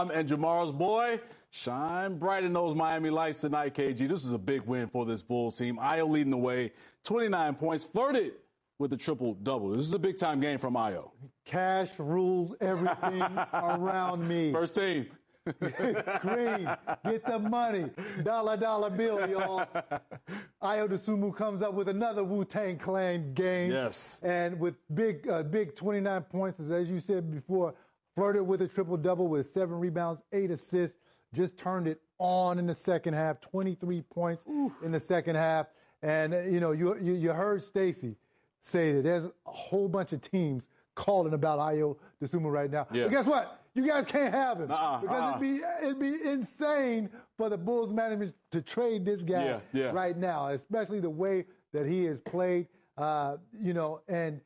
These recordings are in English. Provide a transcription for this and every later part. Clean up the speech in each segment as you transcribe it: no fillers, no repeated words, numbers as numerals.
And Jamar's boy, shine bright in those Miami lights tonight, KG. This is a big win for this Bulls team. Ayo leading the way, 29 points, flirted with the triple-double. This is a big-time game from Ayo. Cash rules everything around me. First team. Green, get the money. Dollar bill, y'all. Ayo Dosunmu comes up with another Wu-Tang Clan game. Yes. And with big 29 points, as you said before, flirted with a triple-double with 7 rebounds, 8 assists, just turned it on in the second half, 23 points in the second half. And, you heard Stacey say that there's a whole bunch of teams calling about Ayo Dosunmu right now. Yeah. But guess what? You guys can't have him. Because it'd be insane for the Bulls management to trade this guy right now, especially the way that he has played. And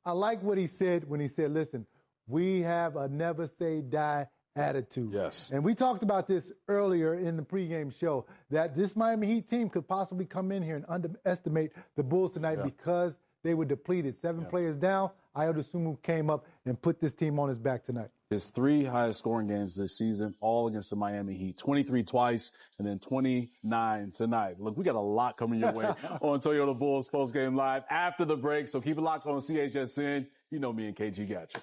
I like what he said when he said, listen, we have a never say die attitude. Yes. And we talked about this earlier in the pregame show, that this Miami Heat team could possibly come in here and underestimate the Bulls tonight because they were depleted. 7 players down. Ayo Dosunmu came up and put this team on his back tonight. His 3 highest scoring games this season, all against the Miami Heat. 23 twice, and then 29 tonight. Look, we got a lot coming your way on Toyota Bulls Postgame Live after the break, so keep it locked on CHSN. You know me and KG got you.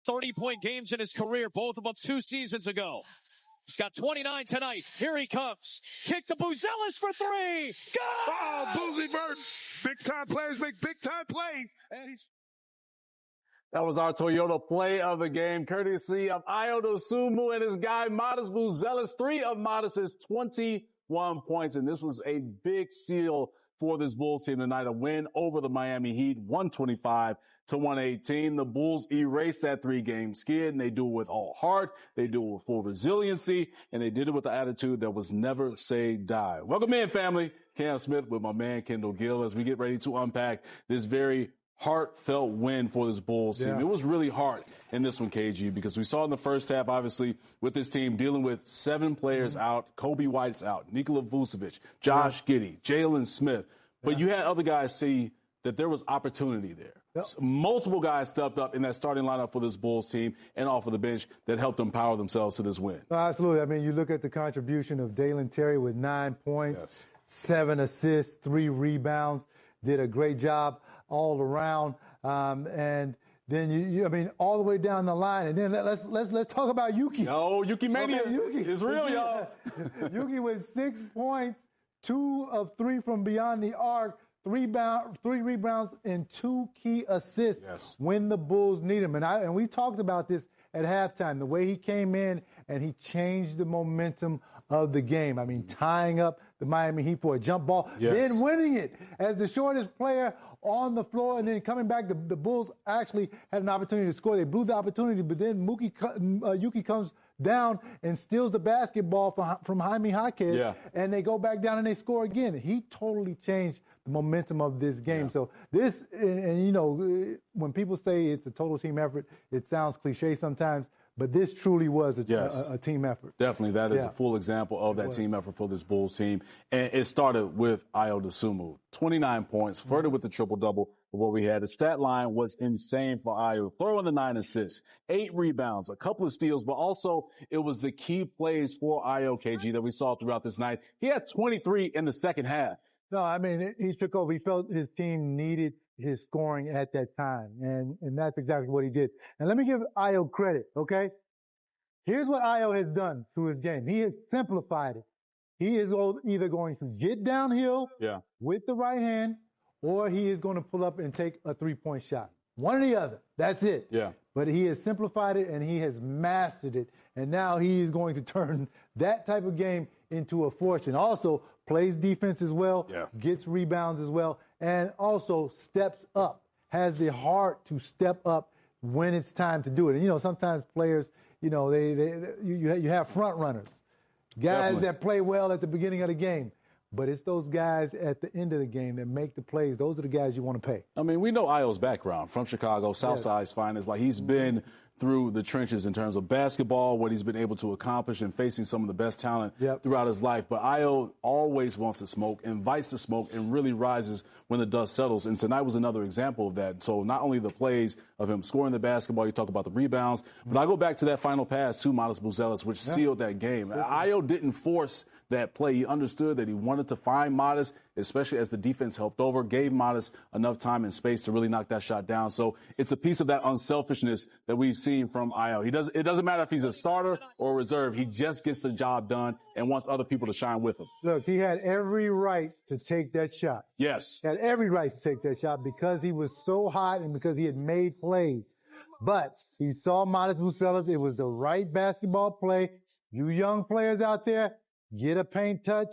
30-point games in his career, both of them 2 seasons ago. He's got 29 tonight. Here he comes. Kick to Buzelis for 3. Go! Oh, Boozy Burton. Big-time players make big-time plays. And he's... That was our Toyota play of the game, courtesy of Ayo Dosunmu and his guy, MATAS Buzelis. 3 of MATAS' 21 points, and this was a big seal for this Bulls team tonight. A win over the Miami Heat, 125-118. The Bulls erased that 3-game skid, and they do it with all heart. They do it with full resiliency, and they did it with the attitude that was never say die. Welcome in, family. Cam Smith with my man Kendall Gill as we get ready to unpack this very heartfelt win for this Bulls team. It was really hard in this one, KG, because we saw in the first half, obviously, with this team dealing with 7 players out. Kobe White's out, Nikola Vucevic, Josh Giddey, Jalen Smith. But you had other guys see that there was opportunity there. Multiple guys stepped up in that starting lineup for this Bulls team and off of the bench that helped them power themselves to this win. Absolutely. I mean, you look at the contribution of Dalen Terry with 9 points, 7 assists, 3 rebounds, did a great job all around. And then all the way down the line. And then let's talk about Yuki. Oh, Yuki Mania. Yuki. It's real, y'all. Yuki with 6 points, 2 of 3 from beyond the arc, 3 rebounds, and 2 key assists when the Bulls need him. And we talked about this at halftime, the way he came in and he changed the momentum of the game. I mean, tying up the Miami Heat for a jump ball, then winning it as the shortest player on the floor, and then coming back, the Bulls actually had an opportunity to score. They blew the opportunity, but then Yuki comes down and steals the basketball from Jaime Jaquez, and they go back down and they score again. He totally changed the momentum of this game. So this, and when people say it's a total team effort, it sounds cliche sometimes, but this truly was a team effort. Definitely. That is a full example of that team effort for this Bulls team. And it started with Ayo Dosunmu. 29 points, flirted with the triple-double of what we had. The stat line was insane for Ayo. Throwing the 9 assists, 8 rebounds, a couple of steals, but also it was the key plays for Ayo, KG, that we saw throughout this night. He had 23 in the second half. No, I mean, he took over. He felt his team needed his scoring at that time, and that's exactly what he did. And let me give Ayo credit, okay? Here's what Ayo has done to his game. He has simplified it. He is either going to get downhill with the right hand, or he is going to pull up and take a 3-point shot. One or the other. That's it. But he has simplified it, and he has mastered it. And now he is going to turn that type of game into a fortune. Also, plays defense as well, gets rebounds as well, and also steps up, has the heart to step up when it's time to do it. And, sometimes players, you have front runners, guys that play well at the beginning of the game. But it's those guys at the end of the game that make the plays. Those are the guys you want to pay. I mean, we know Ayo's background from Chicago, Southside's finest. Like, he's been through the trenches in terms of basketball, what he's been able to accomplish and facing some of the best talent throughout his life. But Ayo always wants to smoke, invites the smoke, and really rises when the dust settles. And tonight was another example of that. So not only the plays of him scoring the basketball, you talk about the rebounds, but I go back to that final pass to MATAS Buzelis, which sealed that game. Ayo didn't force that play. He understood that he wanted to find MATAS, especially as the defense helped over, gave MATAS enough time and space to really knock that shot down. So it's a piece of that unselfishness that we've seen from Ayo. It doesn't matter if he's a starter or a reserve. He just gets the job done and wants other people to shine with him. Look, he had every right to take that shot. Yes. He had every right to take that shot because he was so hot and because he had made plays. But he saw MATAS Buzelis. It was the right basketball play. You young players out there, get a paint touch,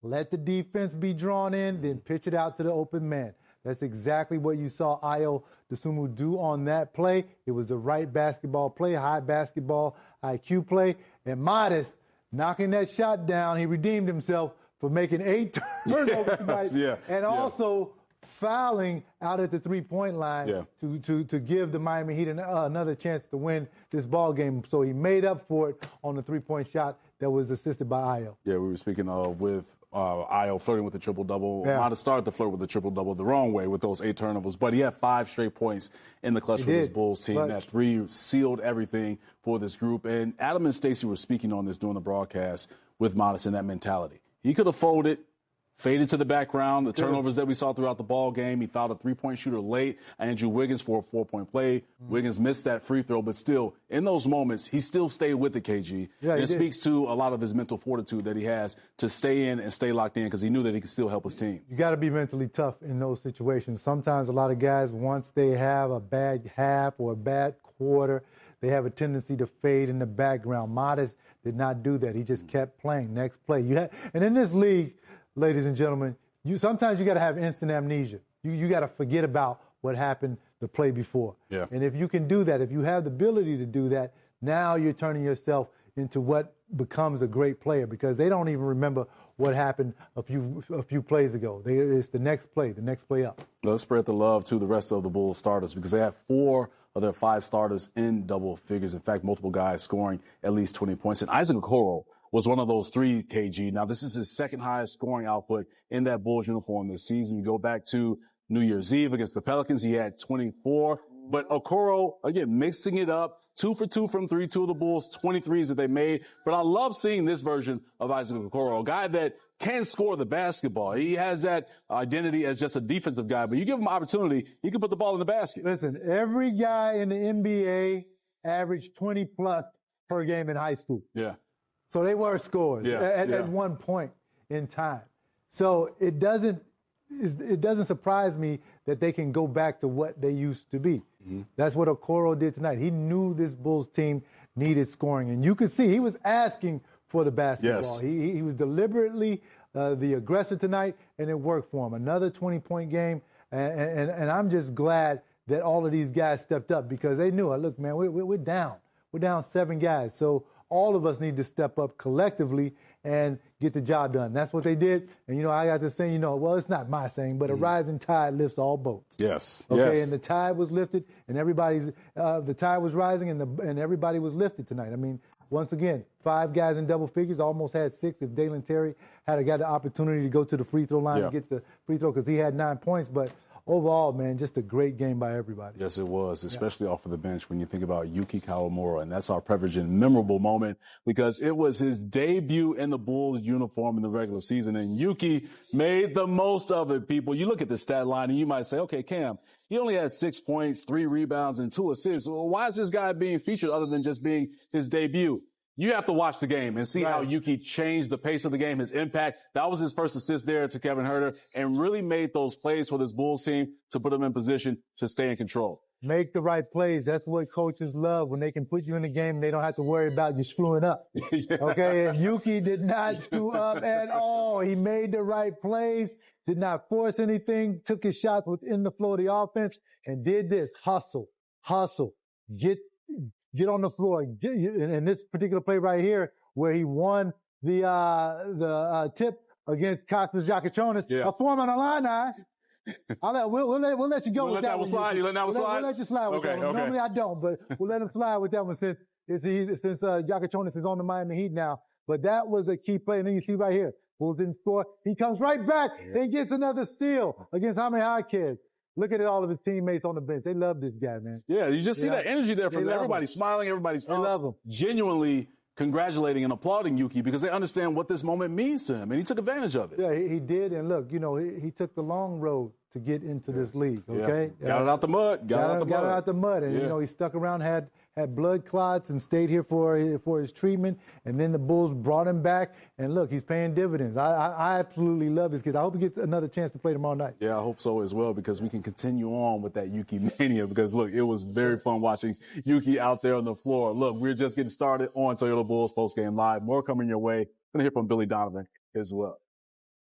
let the defense be drawn in, then pitch it out to the open man. That's exactly what you saw Ayo Dosunmu do on that play. It was the right basketball play, high basketball IQ play. And MATAS knocking that shot down, he redeemed himself for making 8 turnovers tonight. And also fouling out at the three-point line to give the Miami Heat another chance to win this ball game. So he made up for it on the three-point shot that was assisted by Ayo. Yeah, we were speaking with Ayo flirting with the triple-double. MATAS started to flirt with the triple-double the wrong way with those 8 turnovers, but he had 5 straight points in the clutch for his Bulls team. That 3 sealed everything for this group. And Adam and Stacey were speaking on this during the broadcast with MATAS and that mentality. He could have folded, faded to the background, the turnovers that we saw throughout the ball game. He fouled a 3-point shooter late, Andrew Wiggins for a 4-point play. Wiggins missed that free throw, but still, in those moments, he still stayed with the KG. It speaks to a lot of his mental fortitude that he has to stay in and stay locked in because he knew that he could still help his team. You got to be mentally tough in those situations. Sometimes a lot of guys, once they have a bad half or a bad quarter, they have a tendency to fade in the background. MATAS did not do that. He just kept playing. Next play. And in this league, ladies and gentlemen, sometimes you got to have instant amnesia. You got to forget about what happened the play before. And if you can do that, if you have the ability to do that, now you're turning yourself into what becomes a great player because they don't even remember what happened a few plays ago. It's the next play up. Let's spread the love to the rest of the Bulls starters because they have 4 of their 5 starters in double figures. In fact, multiple guys scoring at least 20 points. And Isaac Okoro was one of those 3 KG. Now, this is his second highest scoring output in that Bulls uniform this season. You go back to New Year's Eve against the Pelicans, he had 24. But Okoro, again, mixing it up, 2 for 2 from 3, 2 of the Bulls, 23s that they made. But I love seeing this version of Isaac Okoro, a guy that can score the basketball. He has that identity as just a defensive guy, but you give him opportunity, he can put the ball in the basket. Listen, every guy in the NBA averaged 20 plus per game in high school. So they were scorers at one point in time. So it doesn't surprise me that they can go back to what they used to be. That's what Okoro did tonight. He knew this Bulls team needed scoring, and you could see he was asking for the basketball. He was deliberately the aggressor tonight, and it worked for him. Another 20-point game, and I'm just glad that all of these guys stepped up because they knew, look, man, we're down. We're down 7 guys. So all of us need to step up collectively and get the job done. That's what they did. And, I got to say, well, it's not my saying, but a rising tide lifts all boats. Okay, and the tide was lifted, and the tide was rising, and everybody was lifted tonight. I mean, once again, 5 guys in double figures, almost had 6 if Dalen Terry had got the opportunity to go to the free throw line and get the free throw because he had 9 points. But overall, man, just a great game by everybody. Yes, it was, especially off of the bench when you think about Yuki Kawamura. And that's our Prevergen memorable moment because it was his debut in the Bulls uniform in the regular season. And Yuki made the most of it, people. You look at the stat line and you might say, okay, Cam, he only had 6 points, 3 rebounds, and 2 assists. Well, why is this guy being featured other than just being his debut? You have to watch the game and see how Yuki changed the pace of the game, his impact. That was his first assist there to Kevin Huerter and really made those plays for this Bulls team to put them in position to stay in control. Make the right plays. That's what coaches love, when they can put you in the game and they don't have to worry about you screwing up. Okay, and Yuki did not screw up at all. He made the right plays, did not force anything, took his shots within the flow of the offense, and did this. Hustle, get on the floor. In this particular play right here, where he won the tip against Kostas Giacochonis, a former Illini, We'll let you go with that one. Slide? You let that one slide? We'll let you slide with that one. Normally I don't, but we'll let him slide with that one since Yakachonis is on the Miami Heat now. But that was a key play. And then you see right here, Bulls didn't score. He comes right back and gets another steal against Jaime Jaquez. Look at all of his teammates on the bench. They love this guy, man. Yeah, you just see that energy there from everybody smiling, everybody's genuinely congratulating and applauding Yuki because they understand what this moment means to him, and he took advantage of it. Yeah, he did, and look, he took the long road to get into this league, okay? Yeah. Got it out the mud. Got it out the mud, and, he stuck around, had blood clots and stayed here for his treatment, and then the Bulls brought him back, and look, he's paying dividends. I absolutely love this kid. I hope he gets another chance to play tomorrow night. Yeah, I hope so as well, because we can continue on with that Yuki mania, because look, it was very fun watching Yuki out there on the floor. Look, we're just getting started on Toyota Bulls Postgame Live. More coming your way. Gonna hear from Billy Donovan as well.